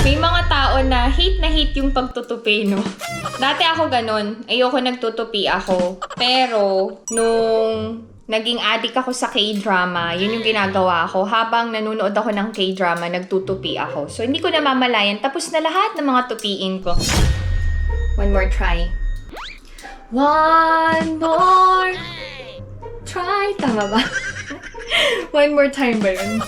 May mga tao na hate yung pagtutupi, no? Dati ako ganun. Ayoko nagtutupi ako. Pero, nung naging addict ako sa K-drama, yun yung ginagawa ko. Habang nanonood ako ng K-drama, nagtutupi ako. So, hindi ko namamalayan. Tapos na lahat ng mga tupiin ko. One more try. One more try. Tama ba? One more time ba yun?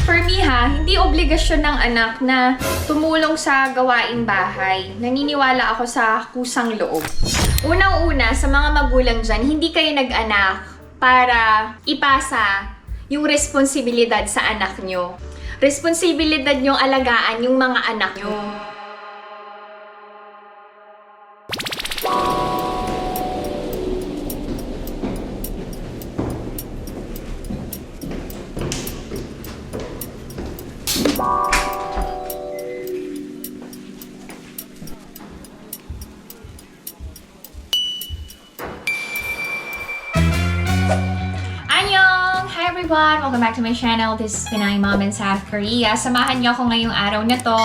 For me hindi obligasyon ng anak na tumulong sa gawaing bahay. Naniniwala ako sa kusang loob. Unang-una, sa mga magulang dyan, hindi kayo nag-anak para ipasa yung responsibilidad sa anak nyo. Responsibilidad nyong alagaan yung mga anak nyo. Annyeong! Hi everyone! Welcome back to my channel. This is Pinay Mom in South Korea. Samahan niyo ako ngayong araw na to.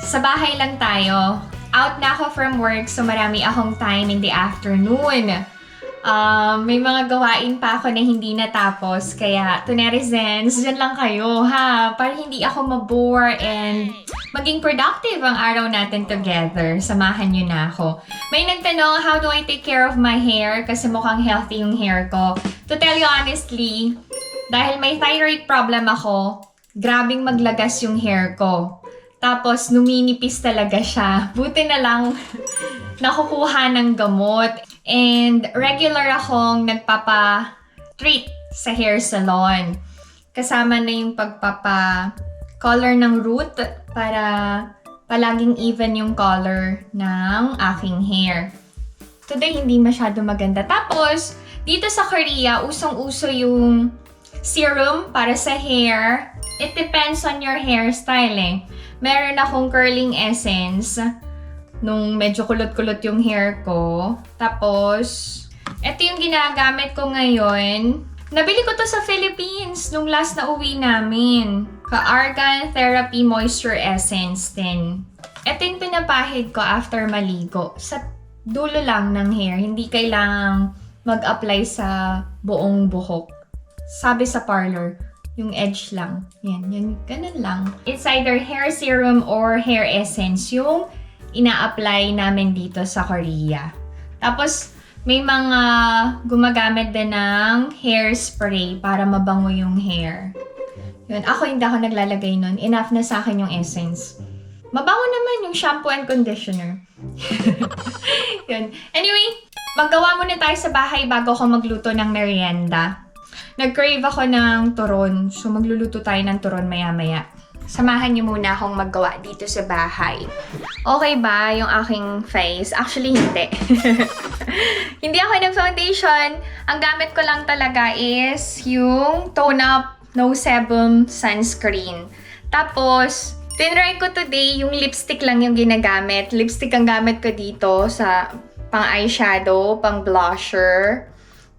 Sa bahay lang tayo. Out na ako from work, so marami akong time in the afternoon. May mga gawain pa ako na hindi natapos. Kaya, to netizens, dyan lang kayo, ha? Para hindi ako mabore and maging productive ang araw natin together. Samahan nyo na ako. May nagtanong, how do I take care of my hair? Kasi mukhang healthy yung hair ko. To tell you honestly, dahil may thyroid problem ako, grabing maglagas yung hair ko. Tapos, numinipis talaga siya. Buti na lang, nakukuha ng gamot. And regular akong nagpapa-treat sa hair salon. Kasama na yung pagpapa-color ng root para palaging even yung color ng aking hair. Today, hindi masyado maganda. Tapos, dito sa Korea, usong-uso yung serum para sa hair. It depends on your hairstyle eh. Meron akong curling essence nung medyo kulot-kulot yung hair ko. Tapos, ito yung ginagamit ko ngayon. Nabili ko to sa Philippines nung last na uwi namin. Ka-Argan Therapy Moisture Essence din. Ito yung pinapahid ko after maligo. Sa dulo lang ng hair. Hindi kailangang mag-apply sa buong buhok. Sabi sa parlor, yung edge lang. Yan, ganun lang. It's either hair serum or hair essence yung ina-apply namin dito sa Korea. Tapos, may mga gumagamit din ng hair spray para mabango yung hair. Yun, ako hindi ako naglalagay nun. Enough na sa akin yung essence. Mabango naman yung shampoo and conditioner. Yun. Anyway, maggawa muna tayo sa bahay bago ako magluto ng merienda. Nag-crave ako ng turon. So, magluluto tayo ng turon maya-maya. Samahan niyo muna akong maggawa dito sa bahay. Okay ba yung aking face? Actually, hindi. Hindi ako nag-foundation. Ang gamit ko lang talaga is yung Tone Up No Sebum Sunscreen. Tapos, tinry ko today, yung lipstick lang yung ginagamit. Lipstick ang gamit ko dito sa pang eyeshadow, pang blusher.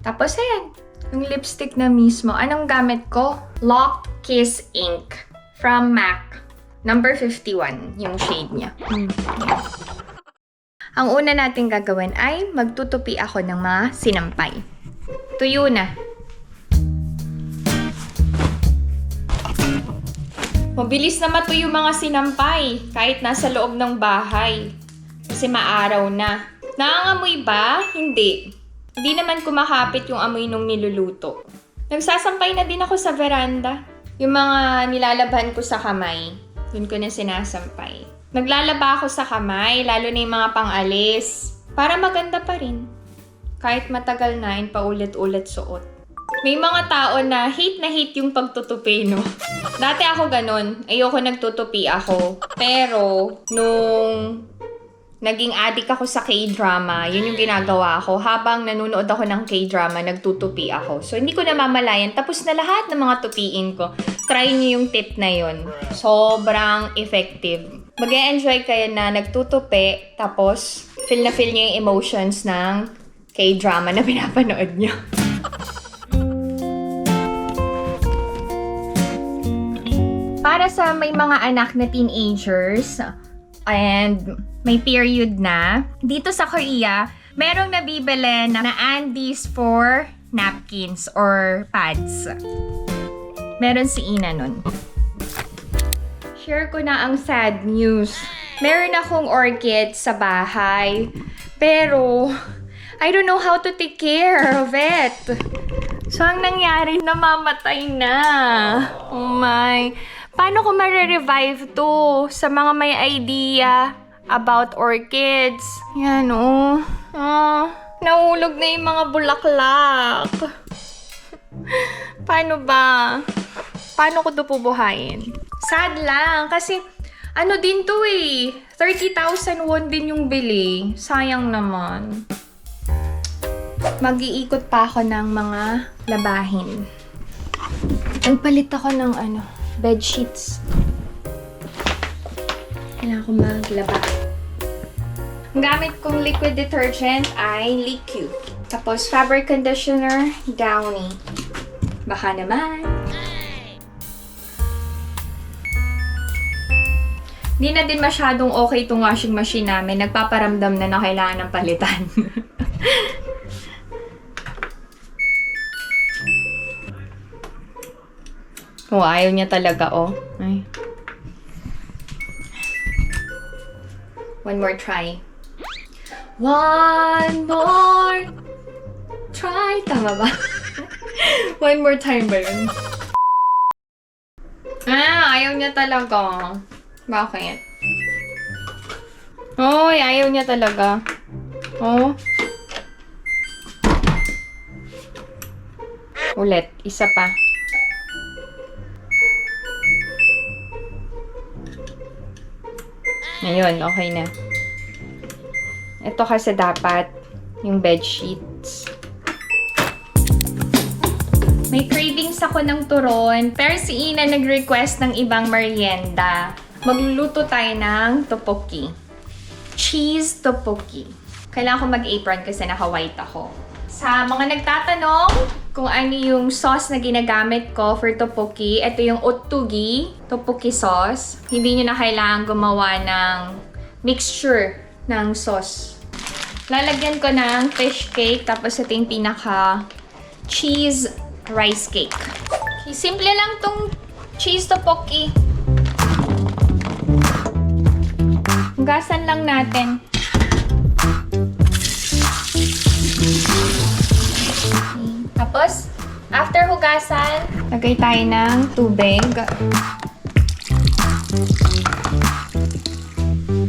Tapos, ayan. Yung lipstick na mismo. Anong gamit ko? Lock Kiss Ink. From MAC. Number 51, yung shade niya. Ang una natin gagawin ay magtutupi ako ng mga sinampay. Tuyo na. Mabilis na matuyo mga sinampay kahit nasa loob ng bahay. Kasi maaraw na. Nangangamoy ba? Hindi. Hindi naman kumakapit yung amoy nung niluluto. Nagsasampay na din ako sa veranda. Yung mga nilalabhan ko sa kamay, yun ko na sinasampay. Naglalaba ako sa kamay, lalo na yung mga pang-alis, para maganda pa rin. Kahit matagal na, paulit-ulit suot. May mga tao na hate yung pagtutupi, no? Dati ako ganun, ayoko nagtutupi ako. Pero, nung naging addict ako sa K-drama, yun yung ginagawa ko. Habang nanonood ako ng K-drama, nagtutupi ako. So, hindi ko namamalayan. Tapos na lahat ng mga tupiin ko. Try niyo yung tip na yun. Sobrang effective. Mag-e-enjoy kayo na nagtutupi, tapos feel na feel niyo yung emotions ng K-drama na pinapanood niyo. Para para sa may mga anak na teenagers and may period na, dito sa Korea, merong nabibili na undies for napkins or pads. Meron si Ina nun. Share ko na ang sad news. Meron akong orchid sa bahay, pero I don't know how to take care of it. So, ang nangyari, namamatay na. Oh my. Paano ko marirevive to sa mga may idea about orchids? Yan, oh. Nahulog na yung mga bulaklak. Paano ba? Paano ko to bubuhayin? Sad lang, kasi ano din to eh. 30,000 won din yung bili. Sayang naman. Mag-iikot pa ako ng mga labahin. Nagpalit ako ng bed sheets. Kailangan ko maglaba. Ang gamit kong liquid detergent ay Liquid. Tapos fabric conditioner, Downy. Baka naman. Hindi na din masyadong okay itong washing machine namin. Nagpaparamdam na kailangan ng palitan. Oh, ayaw niya talaga, oh. Ay. One more try. One more try. Tama ba? One more time ba yun? Ayaw niya talaga. Bakit? Oy, ayaw niya talaga. Oh. Ulit. Isa pa. Ayun, okay na. Ito kasi dapat yung bed sheets. May cravings ako ng turon, pero si Ina nag-request ng ibang merienda. Magluluto tayo ng tteokbokki. Cheese tteokbokki. Kailangan ko mag-apron kasi naka-white ako. Sa mga nagtatanong kung ano yung sauce na ginagamit ko for tteokbokki, ito yung otsugi tteokbokki sauce. Hindi nyo na kailangan gumawa ng mixture ng sauce. Lalagyan ko ng fish cake, tapos ito yung pinaka cheese rice cake. Okay, simple lang tong cheese tteokbokki. Hugasan lang natin. Tapos, after hugasan, lagay tayo ng tubig.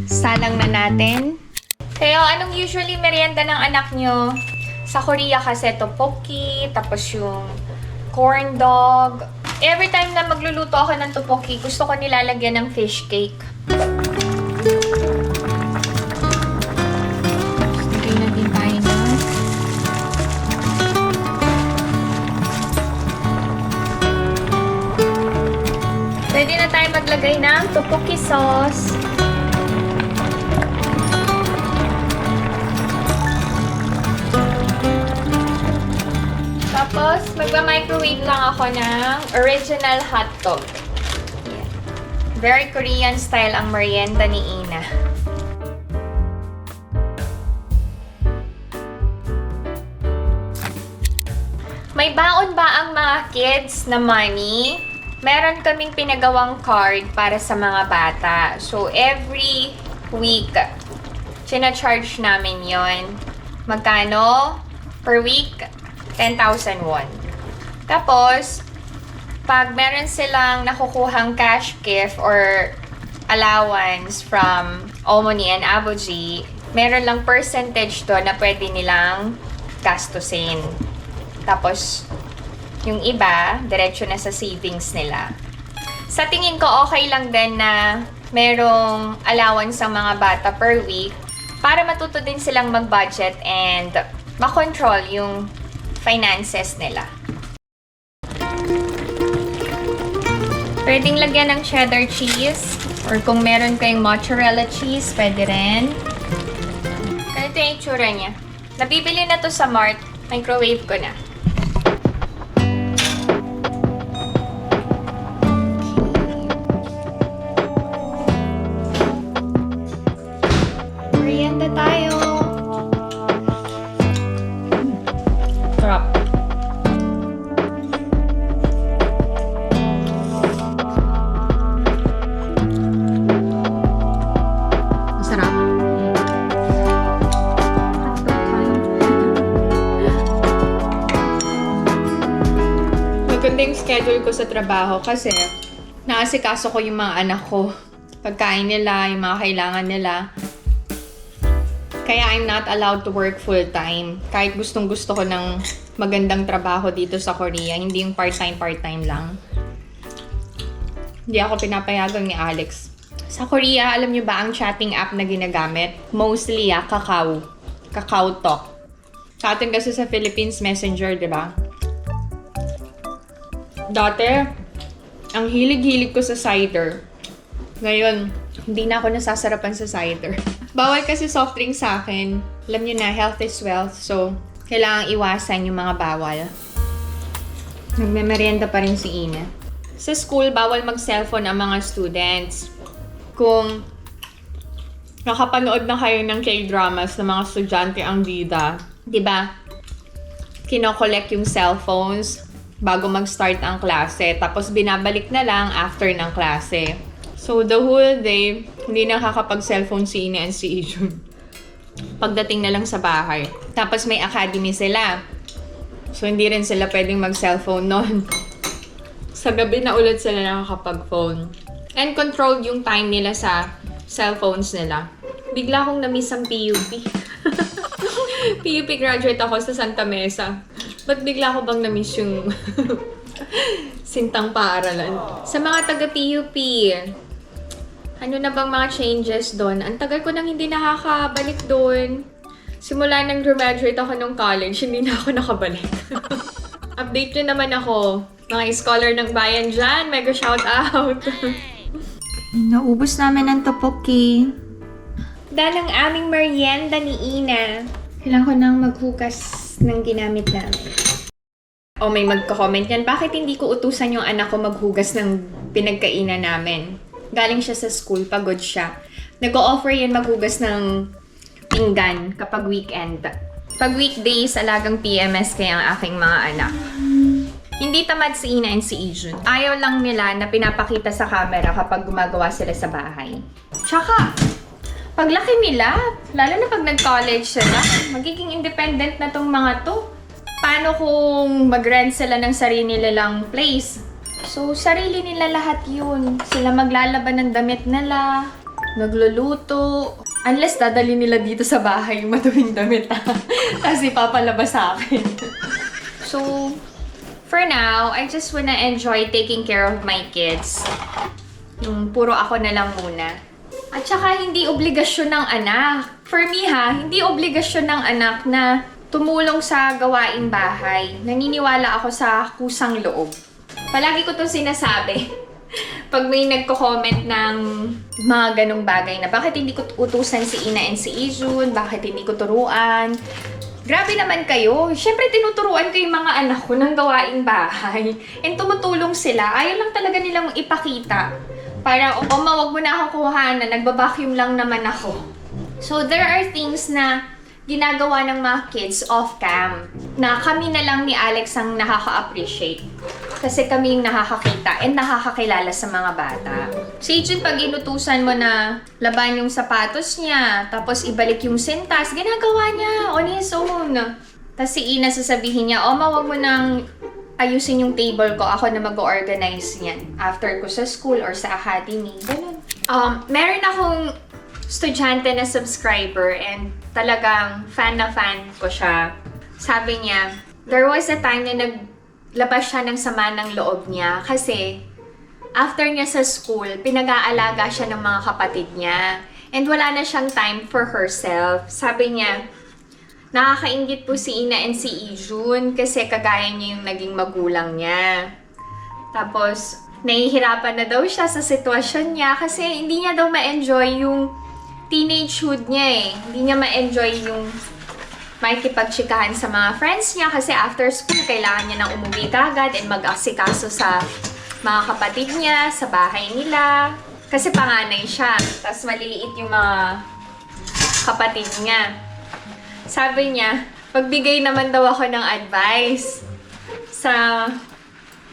Salang na natin. Kaya anong usually merienda ng anak nyo? Sa Korea kasi tteokbokki, tapos yung corn dog. Every time na magluluto ako ng tteokbokki, gusto ko nilalagyan ng fish cake. Lagay natin tayo na. Pwede na tayo maglagay ng tteokbokki sauce. Tapos, magpa-microwave lang ako ng original hotdog. Yeah. Very Korean style ang merienda ni Ina. May baon ba ang mga kids na money? Meron kaming pinagawang card para sa mga bata. So, every week, charge namin yon. Magkano? Per week? 10,000 won. Tapos, pag meron silang nakukuhang cash gift or allowance from Omoni and Aboji, meron lang percentage doon na pwede nilang gastusin. Tapos, yung iba, diretso na sa savings nila. Sa tingin ko, okay lang din na merong allowance ang mga bata per week para matuto din silang mag-budget and makontrol yung finances nila. Pwedeng lagyan ng cheddar cheese or kung meron kayong mozzarella cheese, pwede rin. Ganito yung itsura niya. Nabibili na to sa Mart. Microwave ko na. na tayo. Sarap. Masarap. Maganda yung schedule ko sa trabaho kasi naasikaso ko yung mga anak ko. Pagkain nila, yung mga kailangan nila. Kaya I'm not allowed to work full-time. Kahit gustong-gusto ko ng magandang trabaho dito sa Korea, hindi yung part-time lang. Hindi ako pinapayagan ni Alex. Sa Korea, alam nyo ba ang chatting app na ginagamit? Mostly, Kakao. Kakao Talk. Sa atin kasi sa Philippines, Messenger, di ba? Dati, ang hilig-hilig ko sa cider. Ngayon, hindi na ako nasasarapan sa cider. Bawal kasi soft drink sa akin. Alam niyo na, health is wealth. So, kailangang iwasan yung mga bawal. Nagme-merienda pa rin si Ina. Sa school, bawal mag-cellphone ang mga students. Kung nakapanood na kayo ng K-dramas ng mga estudyante ang bida, di ba? Kino-collect yung cellphones bago mag-start ang klase. Tapos binabalik na lang after ng klase. So, the whole day, hindi nakakapag-cellphone si Ina and si Ijun. Pagdating na lang sa bahay. Tapos may academy sila. So, hindi rin sila pwedeng mag-cellphone noon. Sa gabi na ulit sila nakakapag-phone. And controlled yung time nila sa cellphones nila. Bigla akong na-miss ang PUP. PUP graduate ako sa Santa Mesa. Ba't bigla ako bang na-miss yung sintang paaralan? Sa mga taga-PUP, ano na bang mga changes doon? Ang tagal ko nang hindi nakakabalik doon. Simula nang graduate ako ng college, hindi na ako nakabalik. Update nyo naman ako. Mga scholar ng bayan dyan, mega shout out. Naubos namin ang topoki. Dahil ang aming merienda ni Ina. Kailangan ko nang maghugas ng ginamit namin. O may magko-comment yan, bakit hindi ko utusan yung anak ko maghugas ng pinagkainan namin? Galing siya sa school, pagod siya. Nag-o-offer yan maghugas ng pinggan kapag weekend. Pag weekdays, alagang PMS kaya ang aking mga anak. Hindi tamad si Ina and si Ijun. Ayaw lang nila na pinapakita sa camera kapag gumagawa sila sa bahay. Tsaka, paglaki nila, lalo na pag nag-college sila, magiging independent na tong mga to. Paano kung mag-rent sila ng sarili nilang place? So, sarili nila lahat yun. Sila maglalaban ng damit nila, magluluto. Unless dadali nila dito sa bahay yung maduming damit kasi papalabas sa akin. So, for now, I just wanna enjoy taking care of my kids. Yung puro ako na lang muna. At saka, hindi obligasyon ng anak. For me hindi obligasyon ng anak na tumulong sa gawaing bahay. Naniniwala ako sa kusang loob. Palagi ko itong sinasabi. Pag may nagko-comment ng mga ganong bagay na bakit hindi ko utusan si Ina and si Ijun, bakit hindi ko turuan. Grabe naman kayo. Siyempre, tinuturuan ko yung mga anak ko ng gawaing bahay. And tumutulong sila. Ayaw lang talaga nilang ipakita. Para, wag mo na ako kuhanan, nagbabacuum lang naman ako. So, there are things na ginagawa ng mga kids off-cam na kami na lang ni Alex ang nakaka-appreciate. Kasi kami yung nakakakita and nakakakilala sa mga bata. Si Ijun, pag inutusan mo na laban yung sapatos niya, tapos ibalik yung sintas, ginagawa niya on his own. Tapos si Ina sasabihin niya, wag mo nang ayusin yung table ko, ako na mag-organize niyan. After ko sa school or sa academy. Ganun. Meron akong estudyante na subscriber and talagang fan na fan ko siya. Sabi niya, there was a time na naglabas siya ng sama ng loob niya kasi after niya sa school, pinag-aalaga siya ng mga kapatid niya. And wala na siyang time for herself. Sabi niya, nakakaingit po si Ina and si Ijun kasi kagaya niya yung naging magulang niya. Tapos, nahihirapan na daw siya sa sitwasyon niya kasi hindi niya daw ma-enjoy yung teenagehood niya eh. Hindi niya ma-enjoy yung makikipagtsikahan sa mga friends niya kasi after school, kailangan niya nang umuwi kagad and mag-asikaso sa mga kapatid niya, sa bahay nila. Kasi panganay siya. Tapos maliliit yung mga kapatid niya. Sabi niya, pagbigay naman daw ako ng advice sa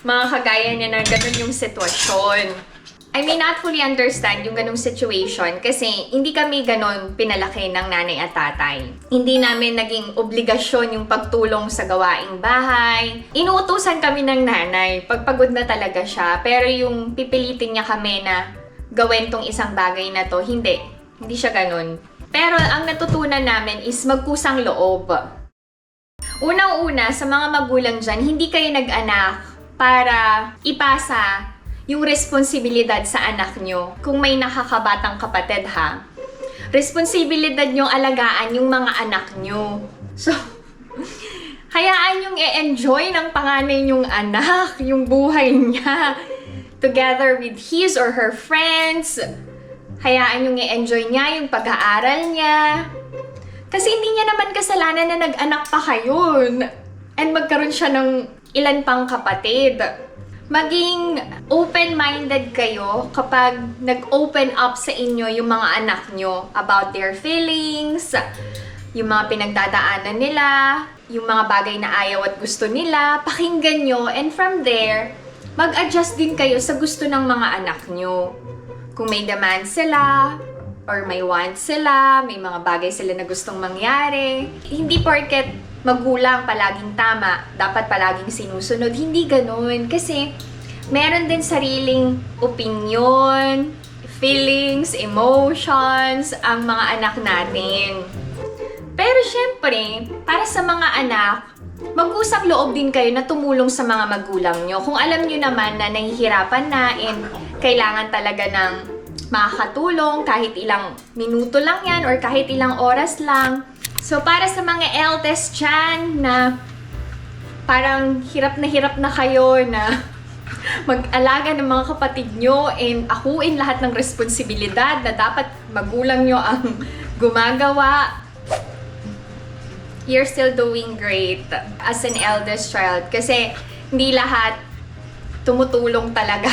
mga kagaya niya na ganun yung sitwasyon. I may not fully understand yung ganung situation kasi hindi kami ganun pinalaki ng nanay at tatay. Hindi namin naging obligasyon yung pagtulong sa gawaing bahay. Inuutusan kami ng nanay pagpagod na talaga siya. Pero yung pipilitin niya kami na gawin tong isang bagay na to, hindi siya ganun. Pero ang natutunan namin is magkusang loob. Unang-una, sa mga magulang dyan, hindi kayo nag-anak para ipasa yung responsibilidad sa anak nyo. Kung may nakakabatang kapatid ha, responsibilidad nyong alagaan yung mga anak nyo. So, hayaan yung i-enjoy ng panganay nyong anak, yung buhay niya, together with his or her friends. Hayaan yung i-enjoy niya yung pag-aaral niya. Kasi hindi niya naman kasalanan na nag-anak pa kayo. And magkaroon siya ng ilan pang kapatid. Maging open-minded kayo kapag nag-open up sa inyo yung mga anak nyo about their feelings, yung mga pinagdadaanan nila, yung mga bagay na ayaw at gusto nila, pakinggan nyo, and from there, mag-adjust din kayo sa gusto ng mga anak nyo. Kung may demand sila, or may want sila, may mga bagay sila na gustong mangyari, hindi porket magulang palaging tama, dapat palaging sinusunod. Hindi ganun. Kasi meron din sariling opinion, feelings, emotions ang mga anak natin. Pero syempre, para sa mga anak, mag-usap loob din kayo na tumulong sa mga magulang nyo. Kung alam nyo naman na nahihirapan na and kailangan talaga ng makakatulong kahit ilang minuto lang yan or kahit ilang oras lang. So, para sa mga eldest dyan na parang hirap na kayo na mag-alaga ng mga kapatid nyo and akuin lahat ng responsibilidad na dapat magulang nyo ang gumagawa, you're still doing great as an eldest child kasi hindi lahat tumutulong talaga.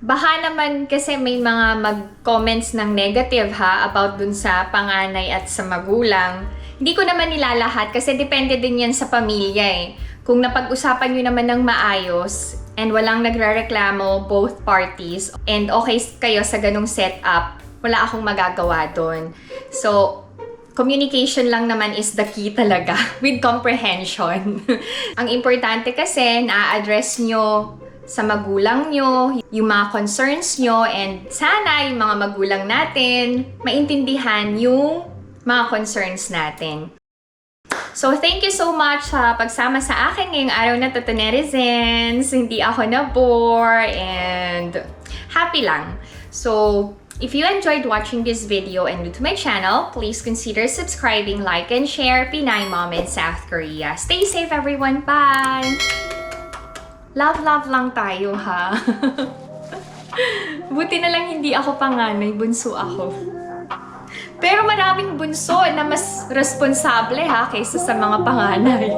Baka naman kasi may mga mag-comments ng negative ha about dun sa panganay at sa magulang. Hindi ko naman nilalahat kasi depende din yan sa pamilya eh. Kung napag-usapan nyo naman ng maayos and walang nagrereklamo both parties and okay kayo sa ganung setup, wala akong magagawa dun. So, communication lang naman is the key talaga with comprehension. Ang importante kasi na-address nyo sa magulang nyo, yung mga concerns nyo, and sana yung mga magulang natin maintindihan yung mga concerns natin. So, thank you so much sa pagsama sa akin ngayong araw na to, netizens. Hindi ako na-bore and happy lang. So, if you enjoyed watching this video and new to my channel, please consider subscribing, like, and share. Pinay Mom in South Korea. Stay safe, everyone. Bye! Love lang tayo, ha? Buti na lang hindi ako panganay, bunso ako. Pero maraming bunso na mas responsable, ha, kaysa sa mga panganay.